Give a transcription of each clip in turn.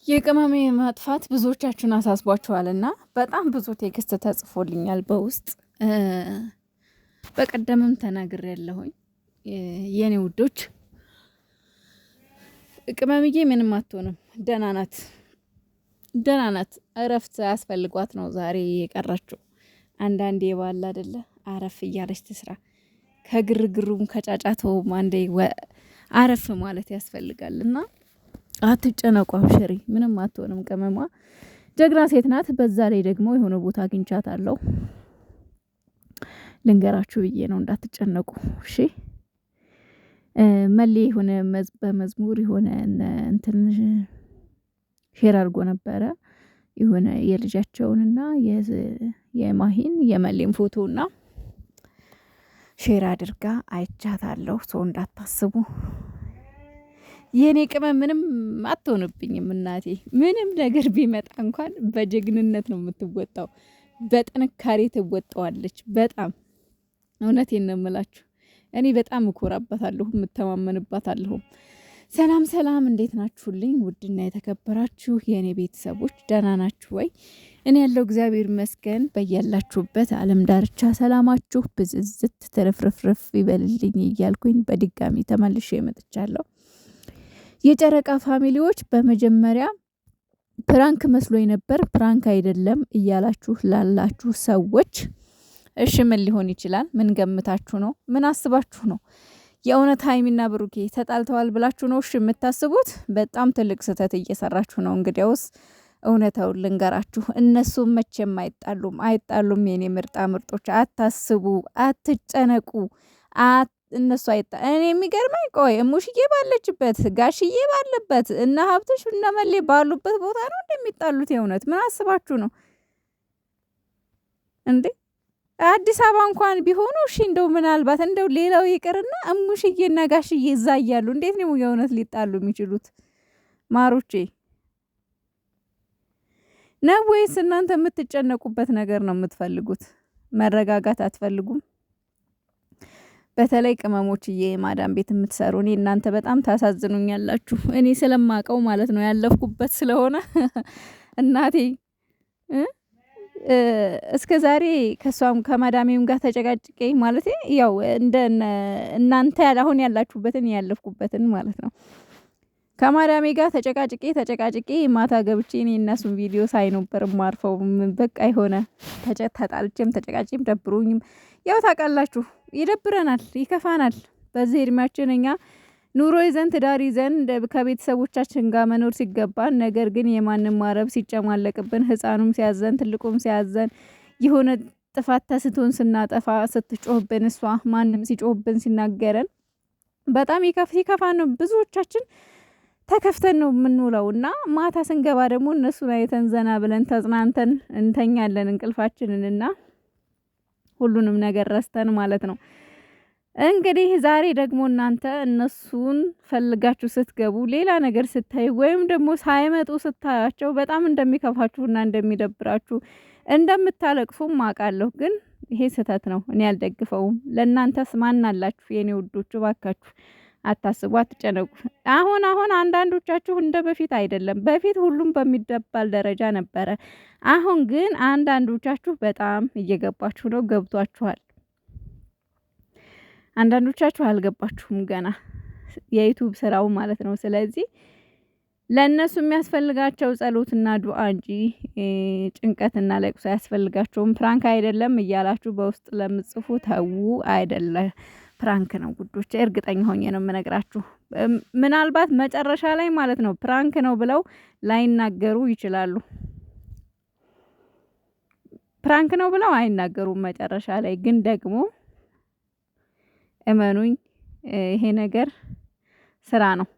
የቅመሜ ማጥፋት ብዙዎቻችሁን አሳስቧችኋልና በጣም ብዙ ቴክስት ተጽፎልኛል በውስጥ በቀደምም ተናግሬያለሁኝ። የኔ ውዶች ቅመምዬ ምንም አትሆንም፣ ደህና ናት፣ ደህና ናት። እረፍት ያስፈልጓት ነው ዛሬ የቀረችው። አንዳንዴ ባል አይደለ አረፍ እያለች ትስራ። ከግርግሩም ከጫጫተውም አንዴ አረፍ ማለት ያስፈልጋልና አትጨነቁ፣ አብሽሪ፣ ምንም አትሆንም። ቅመሟ ጀግና ሴት ናት። በዛ ላይ ደግሞ የሆነ ቦታ አግኝቻታለሁ። ልንገራችሁ ብዬ ነው እንዳትጨነቁ እሺ። መሌ የሆነ በመዝሙር የሆነ እንትን ሼር አድርጎ ነበረ። የሆነ የልጃቸውንና የማሂን የመሌን ፎቶና ሼር አድርጋ አይቻታለሁ። ሰው እንዳታስቡ የኔ ቅመም ምንም አትሆንብኝም። እናቴ ምንም ነገር ቢመጣ እንኳን በጀግንነት ነው የምትወጣው። በጥንካሬ ትወጣዋለች። በጣም እውነቴን ነው የምላችሁ። እኔ በጣም እኮራባታለሁ፣ እተማመንባታለሁ። ሰላም ሰላም፣ እንዴት ናችሁልኝ? ውድና የተከበራችሁ የእኔ ቤተሰቦች ደህና ናችሁ ወይ? እኔ ያለው እግዚአብሔር ይመስገን። በያላችሁበት ዓለም ዳርቻ ሰላማችሁ ብዝዝት ትርፍርፍርፍ ይበልልኝ እያልኩኝ በድጋሚ ተመልሼ መጥቻለሁ። የጨረቃ ፋሚሊዎች በመጀመሪያ ፕራንክ መስሎኝ ነበር፣ ፕራንክ አይደለም እያላችሁ ላላችሁ ሰዎች እሺ ምን ሊሆን ይችላል? ምን ገምታችሁ ነው? ምን አስባችሁ ነው? የእውነት ሀይሚና ብሩኬ ተጣልተዋል ብላችሁ ነው እሺ የምታስቡት? በጣም ትልቅ ስህተት እየሰራችሁ ነው። እንግዲያውስ እውነታውን ልንገራችሁ፣ እነሱም መቼም አይጣሉም። የኔ ምርጣ ምርጦች አታስቡ፣ አትጨነቁ። እነሱ እኔ የሚገርመኝ ቆይ እሙሽዬ ባለችበት ጋሽዬ ባለበት እና ሀብትሽ እና መሌ ባሉበት ቦታ ነው እንደሚጣሉት። የእውነት ምን አስባችሁ ነው እንዴ? አዲስ አበባ እንኳን ቢሆኑ እሺ፣ እንደው ምናልባት እንደው ሌላው ይቅርና እሙሽዬና ጋሽዬ እዛ እያሉ እንዴት ነው የእውነት ሊጣሉ የሚችሉት? ማሮቼ ነው ወይስ እናንተ የምትጨነቁበት ነገር ነው የምትፈልጉት? መረጋጋት አትፈልጉም? በተለይ ቅመሞችዬ ማዳም ቤት የምትሰሩ እኔ እናንተ በጣም ታሳዝኑኛላችሁ። እኔ ስለማቀው ማለት ነው ያለፍኩበት ስለሆነ እናቴ እስከ ዛሬ ከሷም ከማዳሜም ጋር ተጨቃጭቄ ማለት ያው እንደ እናንተ አሁን ያላችሁበትን ያለፍኩበትን ማለት ነው። ከማዳሜ ጋር ተጨቃጭቄ ማታ ገብቼ እኔ እነሱን ቪዲዮ ሳይ ነበር ማርፈው። በቃ የሆነ ተጣልቼም ተጨቃጭቄም ደብሮኝም ያው ታውቃላችሁ፣ ይደብረናል፣ ይከፋናል። በዚህ እድሜያችን እኛ ኑሮ ይዘን ትዳር ይዘን ከቤተሰቦቻችን ጋር መኖር ሲገባን፣ ነገር ግን የማንም ማረብ ሲጨማለቅብን፣ ህፃኑም ሲያዘን ትልቁም ሲያዘን፣ የሆነ ጥፋት ተስቶን ስናጠፋ ስትጮህብን እሷ ማንም ሲጮህብን ሲናገረን በጣም ይከፋን ነው። ብዙዎቻችን ተከፍተን ነው የምንውለው እና ማታ ስንገባ ደግሞ እነሱን አይተን ዘና ብለን ተጽናንተን እንተኛለን እንቅልፋችንንና ሁሉንም ነገር ረስተን ማለት ነው። እንግዲህ ዛሬ ደግሞ እናንተ እነሱን ፈልጋችሁ ስትገቡ ሌላ ነገር ስታዩ ወይም ደግሞ ሳይመጡ ስታያቸው በጣም እንደሚከፋችሁና እንደሚደብራችሁ እንደምታለቅሱም አውቃለሁ። ግን ይሄ ስህተት ነው፣ እኔ አልደግፈውም። ለእናንተስ ማን አላችሁ? የኔ ውዶቹ ባካችሁ አታስቡ፣ አትጨነቁ። አሁን አንዳንዶቻችሁ እንደ በፊት አይደለም። በፊት ሁሉም በሚደባል ደረጃ ነበረ። አሁን ግን አንዳንዶቻችሁ በጣም እየገባችሁ ነው፣ ገብቷችኋል። አንዳንዶቻችሁ አልገባችሁም ገና የዩቲዩብ ስራው ማለት ነው። ስለዚህ ለእነሱ የሚያስፈልጋቸው ጸሎትና ዱዓ እንጂ ጭንቀትና ለቅሶ አያስፈልጋቸውም። ፕራንክ አይደለም እያላችሁ በውስጥ ለምጽፉ ተዉ፣ አይደለ ፕራንክ ነው ጉዶች። እርግጠኛ ሆኜ ነው የምነግራችሁ። ምናልባት መጨረሻ ላይ ማለት ነው ፕራንክ ነው ብለው ላይናገሩ ይችላሉ። ፕራንክ ነው ብለው አይናገሩም መጨረሻ ላይ ግን ደግሞ እመኑኝ ይሄ ነገር ስራ ነው።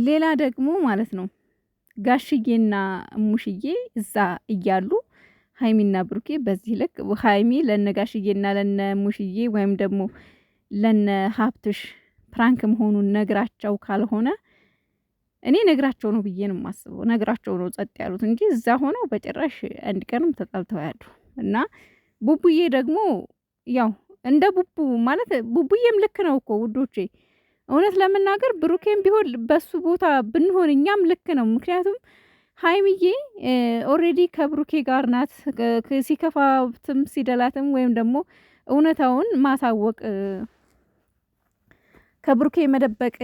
ሌላ ደግሞ ማለት ነው ጋሽዬና እሙሽዬ እዛ እያሉ ሀይሚና ብሩኬ በዚህ ልክ ሀይሚ ለነጋሽዬና ለነሙሽዬ ወይም ደግሞ ለነ ሀብትሽ ፕራንክ መሆኑን ነግራቸው ካልሆነ እኔ ነግራቸው ነው ብዬ ነው የማስበው። ነግራቸው ነው ጸጥ ያሉት እንጂ እዛ ሆነው በጭራሽ አንድ ቀንም ተጣልተው ያሉ እና ቡቡዬ ደግሞ ያው እንደ ቡቡ ማለት ቡቡዬም ልክ ነው እኮ ውዶቼ። እውነት ለመናገር ብሩኬም ቢሆን በሱ ቦታ ብንሆን እኛም ልክ ነው። ምክንያቱም ሀይሚዬ ኦሬዲ ከብሩኬ ጋር ናት። ሲከፋትም ሲደላትም ወይም ደግሞ እውነታውን ማሳወቅ ከብሩኬ መደበቅ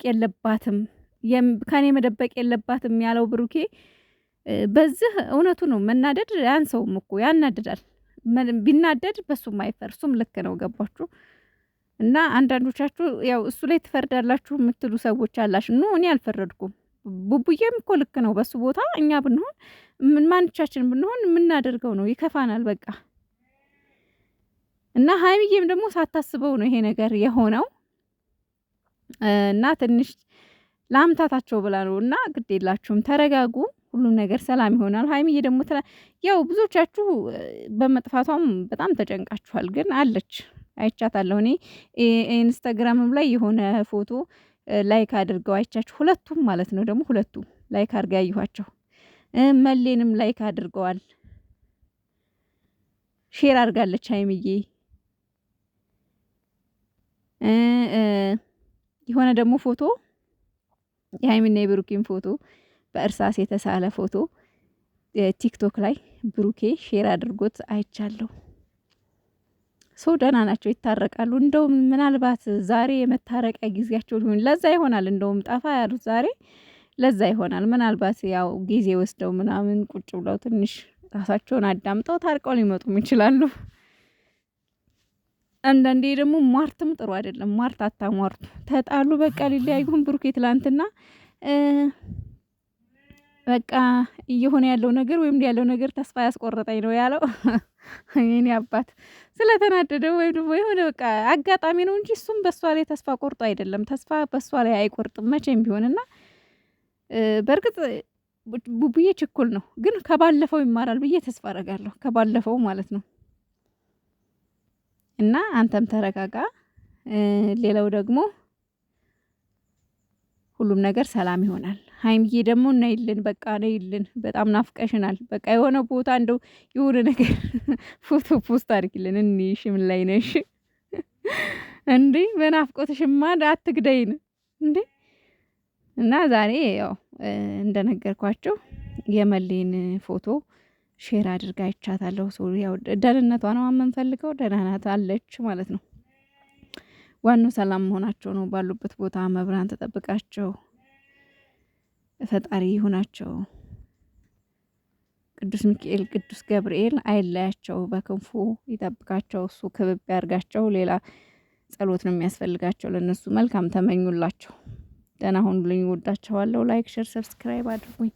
የለባትም ከኔ መደበቅ የለባትም ያለው ብሩኬ በዚህ እውነቱ ነው። መናደድ ያንሰውም እኮ ያናድዳል። ቢናደድ በሱም አይፈርሱም። ልክ ነው። ገባችሁ? እና አንዳንዶቻችሁ ያው እሱ ላይ ትፈርዳላችሁ የምትሉ ሰዎች አላችሁ። ኖ እኔ አልፈረድኩም። ቡቡዬም እኮ ልክ ነው። በሱ ቦታ እኛ ብንሆን ማንቻችን ብንሆን የምናደርገው ነው። ይከፋናል በቃ። እና ሀይሚዬም ደግሞ ሳታስበው ነው ይሄ ነገር የሆነው እና ትንሽ ላምታታቸው ብላ ነው። እና ግድ የላችሁም ተረጋጉ፣ ሁሉም ነገር ሰላም ይሆናል። ሀይሚዬ ደግሞ ያው ብዙዎቻችሁ በመጥፋቷም በጣም ተጨንቃችኋል። ግን አለች አይቻታለሁ። እኔ ኢንስታግራምም ላይ የሆነ ፎቶ ላይክ አድርገው አይቻችሁ፣ ሁለቱም ማለት ነው። ደግሞ ሁለቱም ላይክ አድርጋ ያዩኋቸው፣ መሌንም ላይክ አድርገዋል። ሼር አድርጋለች ሀይሚዬ። የሆነ ደግሞ ፎቶ የሀይሚና የብሩኬን ፎቶ በእርሳስ የተሳለ ፎቶ ቲክቶክ ላይ ብሩኬ ሼር አድርጎት አይቻለሁ። ሰው ደህና ናቸው፣ ይታረቃሉ። እንደውም ምናልባት ዛሬ የመታረቂያ ጊዜያቸው ሊሆን ለዛ ይሆናል። እንደውም ጠፋ ያሉት ዛሬ ለዛ ይሆናል። ምናልባት ያው ጊዜ ወስደው ምናምን ቁጭ ብለው ትንሽ ራሳቸውን አዳምጠው ታርቀው ሊመጡም ይችላሉ። አንዳንዴ ደግሞ ሟርትም ጥሩ አይደለም። ሟርት አታሟርቱ። ተጣሉ በቃ ሊለያዩን። ብሩኬ ትላንትና በቃ እየሆነ ያለው ነገር ወይም ያለው ነገር ተስፋ ያስቆረጠኝ ነው ያለው። የኔ አባት ስለተናደደ ወይም ደግሞ የሆነ በቃ አጋጣሚ ነው እንጂ እሱም በሷ ላይ ተስፋ ቆርጦ አይደለም። ተስፋ በሷ ላይ አይቆርጥም መቼም ቢሆንና በእርግጥ ቡቡዬ ችኩል ነው፣ ግን ከባለፈው ይማራል ብዬ ተስፋ አደርጋለሁ። ከባለፈው ማለት ነው። እና አንተም ተረጋጋ። ሌላው ደግሞ ሁሉም ነገር ሰላም ይሆናል። ሀይሚዬ ደግሞ ነይልን፣ በቃ ነይልን፣ በጣም ናፍቀሽናል። በቃ የሆነ ቦታ እንደው የሆነ ነገር ፎቶ ፖስት አድርጊልን እንይሽ። ምን ላይ ነሽ እንዴ? በናፍቆትሽማ አትግደይን እንዴ። እና ዛሬ ያው እንደነገርኳቸው የመሌን ፎቶ ሼር አድርጋ አይቻታለሁ። ያው ደህንነቷ ነው የምንፈልገው። ደህና ናት አለች ማለት ነው። ዋናው ሰላም መሆናቸው ነው። ባሉበት ቦታ መብራን ተጠብቃቸው፣ ፈጣሪ ይሁናቸው። ቅዱስ ሚካኤል ቅዱስ ገብርኤል አይለያቸው፣ በክንፉ ይጠብቃቸው፣ እሱ ክብብ ያርጋቸው። ሌላ ጸሎት ነው የሚያስፈልጋቸው። ለነሱ መልካም ተመኙላቸው። ደህና ሁኑልኝ። ወዳቸዋለሁ። ላይክ፣ ሼር፣ ሰብስክራይብ አድርጉኝ።